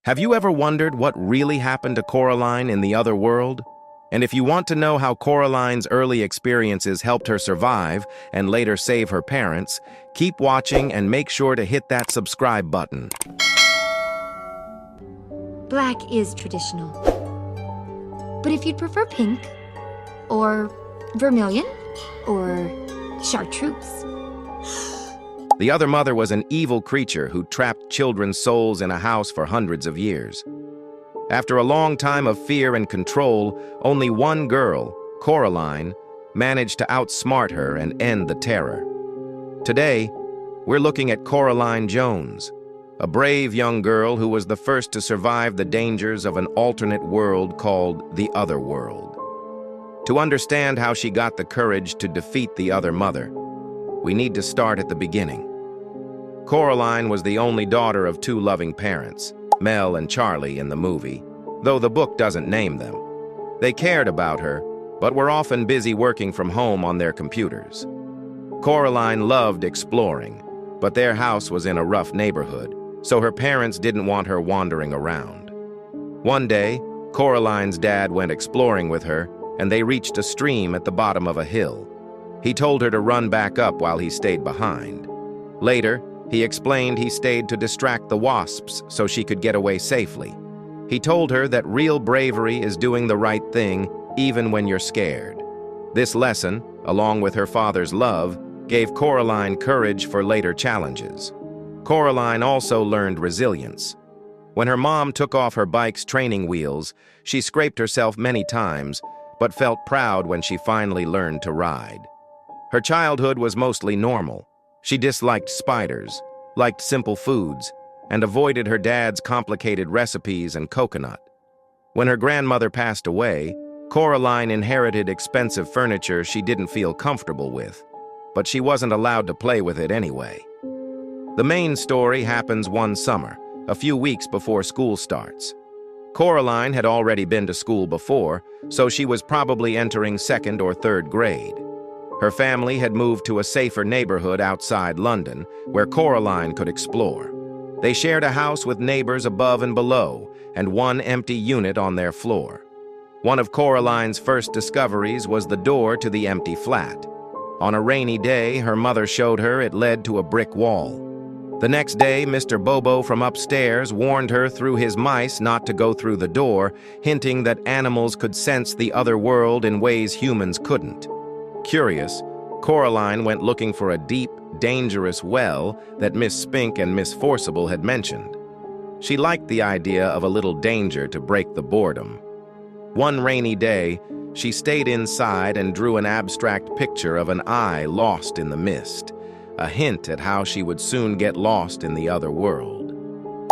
Have you ever wondered what really happened to Coraline in the other world? And if you want to know how Coraline's early experiences helped her survive and later save her parents, keep watching and make sure to hit that subscribe button. Black is traditional. But if you'd prefer pink, or vermilion, or chartreuse. The other mother was an evil creature who trapped children's souls in a house for hundreds of years. After a long time of fear and control, only one girl, Coraline, managed to outsmart her and end the terror. Today, we're looking at Coraline Jones, a brave young girl who was the first to survive the dangers of an alternate world called the Other World. To understand how she got the courage to defeat the other mother, we need to start at the beginning. Coraline was the only daughter of two loving parents, Mel and Charlie in the movie, though the book doesn't name them. They cared about her, but were often busy working from home on their computers. Coraline loved exploring, but their house was in a rough neighborhood, so her parents didn't want her wandering around. One day, Coraline's dad went exploring with her, and they reached a stream at the bottom of a hill. He told her to run back up while he stayed behind. Later, he explained he stayed to distract the wasps so she could get away safely. He told her that real bravery is doing the right thing even when you're scared. This lesson, along with her father's love, gave Coraline courage for later challenges. Coraline also learned resilience. When her mom took off her bike's training wheels, she scraped herself many times, but felt proud when she finally learned to ride. Her childhood was mostly normal. She disliked spiders, liked simple foods, and avoided her dad's complicated recipes and coconut. When her grandmother passed away, Coraline inherited expensive furniture she didn't feel comfortable with, but she wasn't allowed to play with it anyway. The main story happens one summer, a few weeks before school starts. Coraline had already been to school before, so she was probably entering second or third grade. Her family had moved to a safer neighborhood outside London, where Coraline could explore. They shared a house with neighbors above and below, and one empty unit on their floor. One of Coraline's first discoveries was the door to the empty flat. On a rainy day, her mother showed her it led to a brick wall. The next day, Mr. Bobo from upstairs warned her through his mice not to go through the door, hinting that animals could sense the other world in ways humans couldn't. Curious, Coraline went looking for a deep, dangerous well that Miss Spink and Miss Forcible had mentioned. She liked the idea of a little danger to break the boredom. One rainy day, she stayed inside and drew an abstract picture of an eye lost in the mist, a hint at how she would soon get lost in the other world.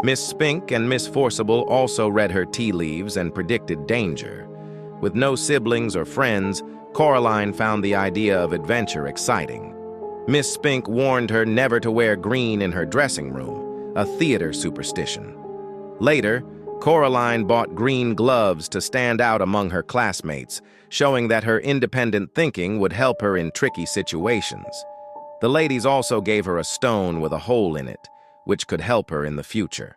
Miss Spink and Miss Forcible also read her tea leaves and predicted danger. With no siblings or friends, Coraline found the idea of adventure exciting. Miss Spink warned her never to wear green in her dressing room, a theater superstition. Later, Coraline bought green gloves to stand out among her classmates, showing that her independent thinking would help her in tricky situations. The ladies also gave her a stone with a hole in it, which could help her in the future.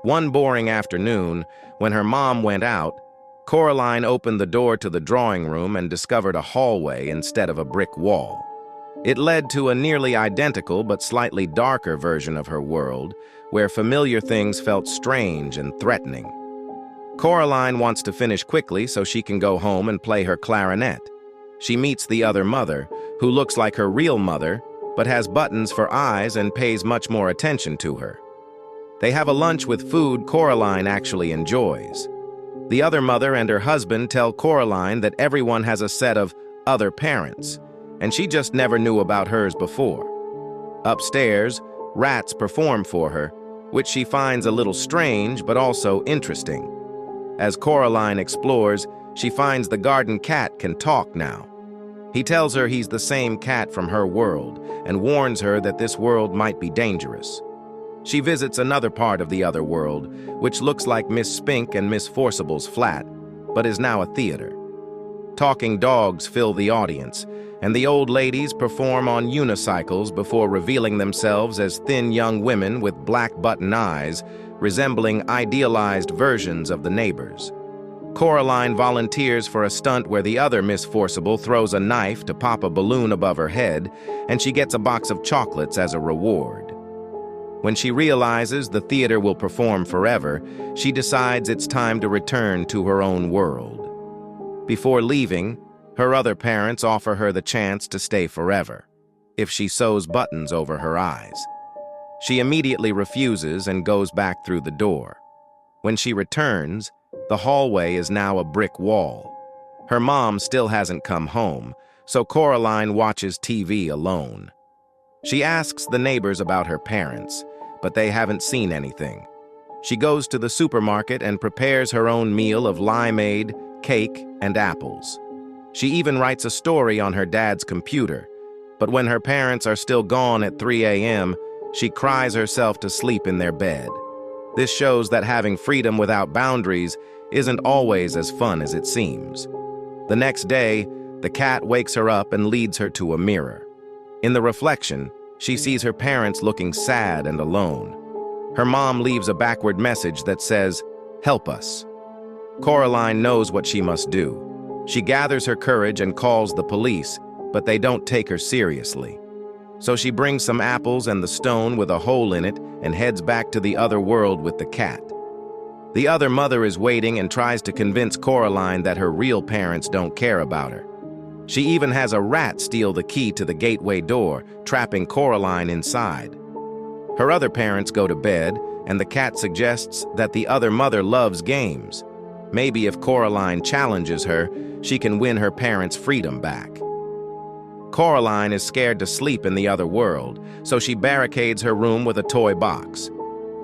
One boring afternoon, when her mom went out, Coraline opened the door to the drawing room and discovered a hallway instead of a brick wall. It led to a nearly identical but slightly darker version of her world, where familiar things felt strange and threatening. Coraline wants to finish quickly so she can go home and play her clarinet. She meets the other mother, who looks like her real mother, but has buttons for eyes and pays much more attention to her. They have a lunch with food Coraline actually enjoys. The other mother and her husband tell Coraline that everyone has a set of other parents, and she just never knew about hers before. Upstairs, rats perform for her, which she finds a little strange but also interesting. As Coraline explores, she finds the garden cat can talk now. He tells her he's the same cat from her world and warns her that this world might be dangerous. She visits another part of the other world, which looks like Miss Spink and Miss Forcible's flat, but is now a theater. Talking dogs fill the audience, and the old ladies perform on unicycles before revealing themselves as thin young women with black button eyes, resembling idealized versions of the neighbors. Coraline volunteers for a stunt where the other Miss Forcible throws a knife to pop a balloon above her head, and she gets a box of chocolates as a reward. When she realizes the theater will perform forever, she decides it's time to return to her own world. Before leaving, her other parents offer her the chance to stay forever, if she sews buttons over her eyes. She immediately refuses and goes back through the door. When she returns, the hallway is now a brick wall. Her mom still hasn't come home, so Coraline watches TV alone. She asks the neighbors about her parents, but they haven't seen anything. She goes to the supermarket and prepares her own meal of limeade, cake, and apples. She even writes a story on her dad's computer, but when her parents are still gone at 3 a.m., she cries herself to sleep in their bed. This shows that having freedom without boundaries isn't always as fun as it seems. The next day, the cat wakes her up and leads her to a mirror. In the reflection, she sees her parents looking sad and alone. Her mom leaves a backward message that says, "Help us." Coraline knows what she must do. She gathers her courage and calls the police, but they don't take her seriously. So she brings some apples and the stone with a hole in it and heads back to the other world with the cat. The other mother is waiting and tries to convince Coraline that her real parents don't care about her. She even has a rat steal the key to the gateway door, trapping Coraline inside. Her other parents go to bed, and the cat suggests that the other mother loves games. Maybe if Coraline challenges her, she can win her parents' freedom back. Coraline is scared to sleep in the other world, so she barricades her room with a toy box.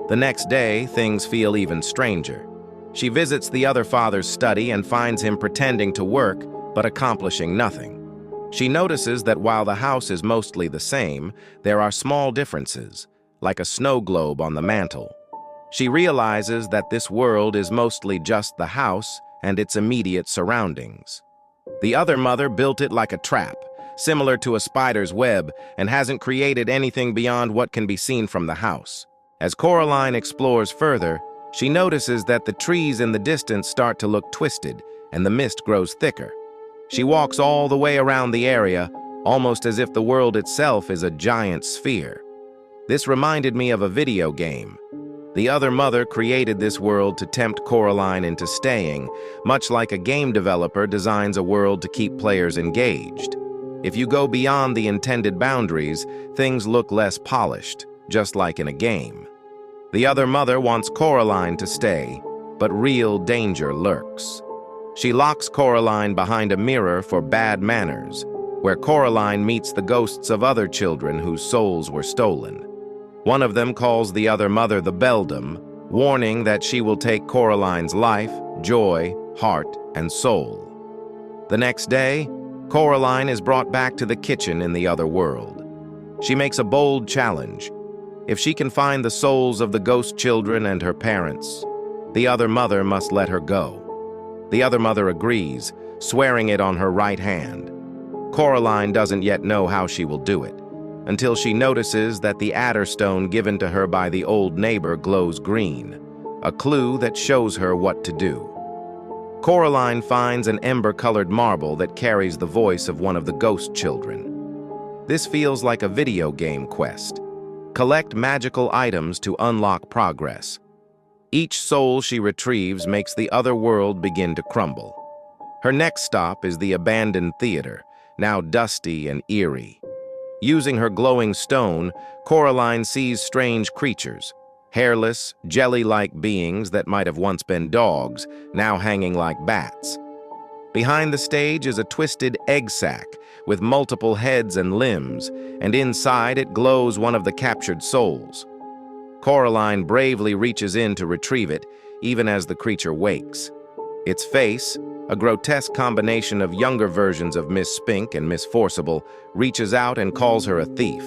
The next day, things feel even stranger. She visits the other father's study and finds him pretending to work, but accomplishing nothing. She notices that while the house is mostly the same, there are small differences, like a snow globe on the mantle. She realizes that this world is mostly just the house and its immediate surroundings. The other mother built it like a trap, similar to a spider's web, and hasn't created anything beyond what can be seen from the house. As Coraline explores further, she notices that the trees in the distance start to look twisted, and the mist grows thicker. She walks all the way around the area, almost as if the world itself is a giant sphere. This reminded me of a video game. The other mother created this world to tempt Coraline into staying, much like a game developer designs a world to keep players engaged. If you go beyond the intended boundaries, things look less polished, just like in a game. The other mother wants Coraline to stay, but real danger lurks. She locks Coraline behind a mirror for bad manners, where Coraline meets the ghosts of other children whose souls were stolen. One of them calls the other mother the Beldam, warning that she will take Coraline's life, joy, heart, and soul. The next day, Coraline is brought back to the kitchen in the other world. She makes a bold challenge. If she can find the souls of the ghost children and her parents, the other mother must let her go. The other mother agrees, swearing it on her right hand. Coraline doesn't yet know how she will do it, until she notices that the adder stone given to her by the old neighbor glows green, a clue that shows her what to do. Coraline finds an ember-colored marble that carries the voice of one of the ghost children. This feels like a video game quest. Collect magical items to unlock progress. Each soul she retrieves makes the other world begin to crumble. Her next stop is the abandoned theater, now dusty and eerie. Using her glowing stone, Coraline sees strange creatures, hairless, jelly-like beings that might have once been dogs, now hanging like bats. Behind the stage is a twisted egg sack with multiple heads and limbs, and inside it glows one of the captured souls. Coraline bravely reaches in to retrieve it, even as the creature wakes. Its face, a grotesque combination of younger versions of Miss Spink and Miss Forcible, reaches out and calls her a thief.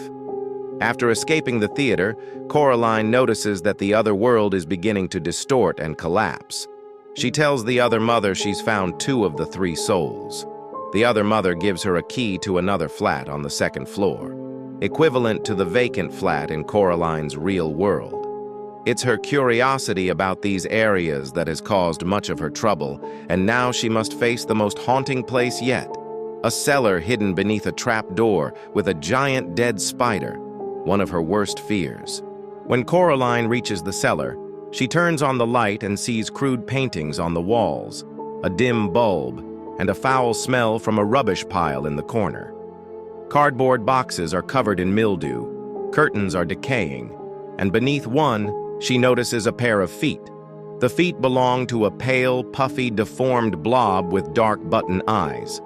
After escaping the theater, Coraline notices that the other world is beginning to distort and collapse. She tells the other mother she's found 2 of the 3 souls. The other mother gives her a key to another flat on the 2nd floor, equivalent to the vacant flat in Coraline's real world. It's her curiosity about these areas that has caused much of her trouble, and now she must face the most haunting place yet. A cellar hidden beneath a trap door with a giant dead spider, one of her worst fears. When Coraline reaches the cellar, she turns on the light and sees crude paintings on the walls, a dim bulb, and a foul smell from a rubbish pile in the corner. Cardboard boxes are covered in mildew, curtains are decaying, and beneath one, she notices a pair of feet. The feet belong to a pale, puffy, deformed blob with dark button eyes.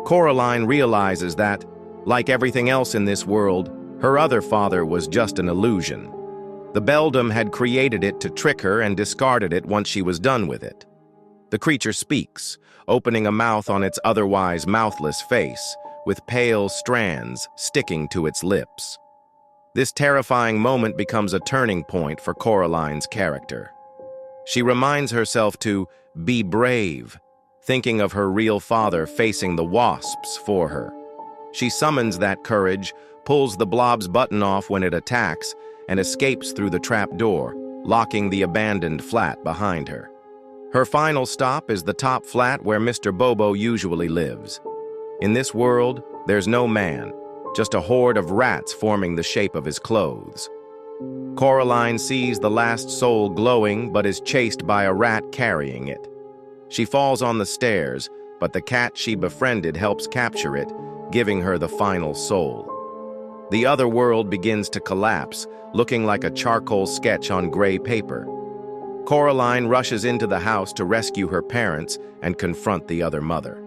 Coraline realizes that, like everything else in this world, her other father was just an illusion. The Beldam had created it to trick her and discarded it once she was done with it. The creature speaks, opening a mouth on its otherwise mouthless face, with pale strands sticking to its lips. This terrifying moment becomes a turning point for Coraline's character. She reminds herself to be brave, thinking of her real father facing the wasps for her. She summons that courage, pulls the blob's button off when it attacks, and escapes through the trap door, locking the abandoned flat behind her. Her final stop is the top flat where Mr. Bobo usually lives. In this world, there's no man, just a horde of rats forming the shape of his clothes. Coraline sees the last soul glowing but is chased by a rat carrying it. She falls on the stairs, but the cat she befriended helps capture it, giving her the final soul. The other world begins to collapse, looking like a charcoal sketch on gray paper. Coraline rushes into the house to rescue her parents and confront the other mother.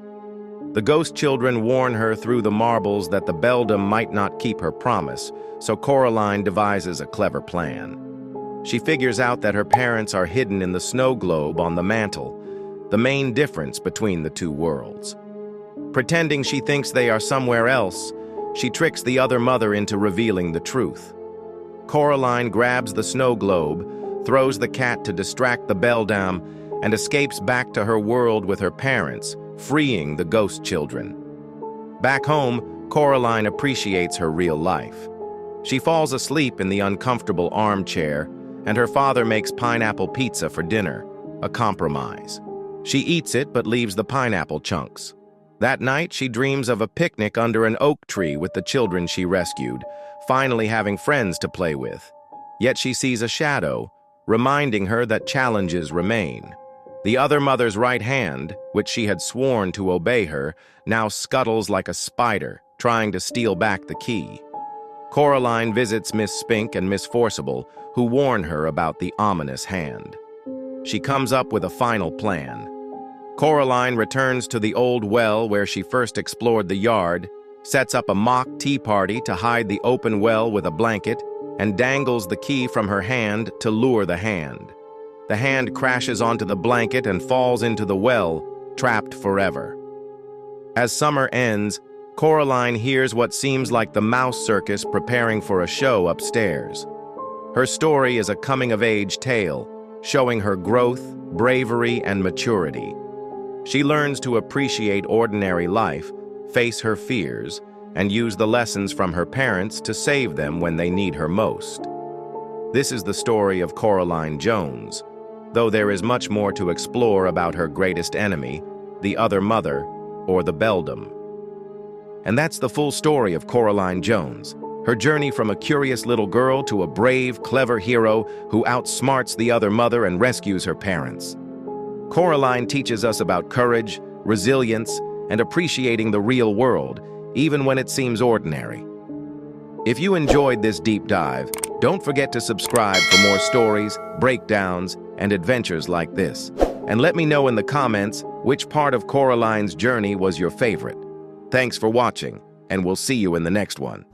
The ghost children warn her through the marbles that the Beldam might not keep her promise, so Coraline devises a clever plan. She figures out that her parents are hidden in the snow globe on the mantle, the main difference between the two worlds. Pretending she thinks they are somewhere else, she tricks the other mother into revealing the truth. Coraline grabs the snow globe, throws the cat to distract the Beldam, and escapes back to her world with her parents, freeing the ghost children. Back home, Coraline appreciates her real life. She falls asleep in the uncomfortable armchair, and her father makes pineapple pizza for dinner, a compromise. She eats it but leaves the pineapple chunks. That night, she dreams of a picnic under an oak tree with the children she rescued, finally having friends to play with. Yet she sees a shadow, reminding her that challenges remain. The other mother's right hand, which she had sworn to obey her, now scuttles like a spider, trying to steal back the key. Coraline visits Miss Spink and Miss Forcible, who warn her about the ominous hand. She comes up with a final plan. Coraline returns to the old well where she first explored the yard, sets up a mock tea party to hide the open well with a blanket, and dangles the key from her hand to lure the hand. The hand crashes onto the blanket and falls into the well, trapped forever. As summer ends, Coraline hears what seems like the mouse circus preparing for a show upstairs. Her story is a coming-of-age tale, showing her growth, bravery, and maturity. She learns to appreciate ordinary life, face her fears, and use the lessons from her parents to save them when they need her most. This is the story of Coraline Jones, though there is much more to explore about her greatest enemy, the other mother, or the Beldam. And that's the full story of Coraline Jones, her journey from a curious little girl to a brave, clever hero who outsmarts the other mother and rescues her parents. Coraline teaches us about courage, resilience, and appreciating the real world, even when it seems ordinary. If you enjoyed this deep dive, don't forget to subscribe for more stories, breakdowns, and adventures like this. And let me know in the comments which part of Coraline's journey was your favorite. Thanks for watching, and we'll see you in the next one.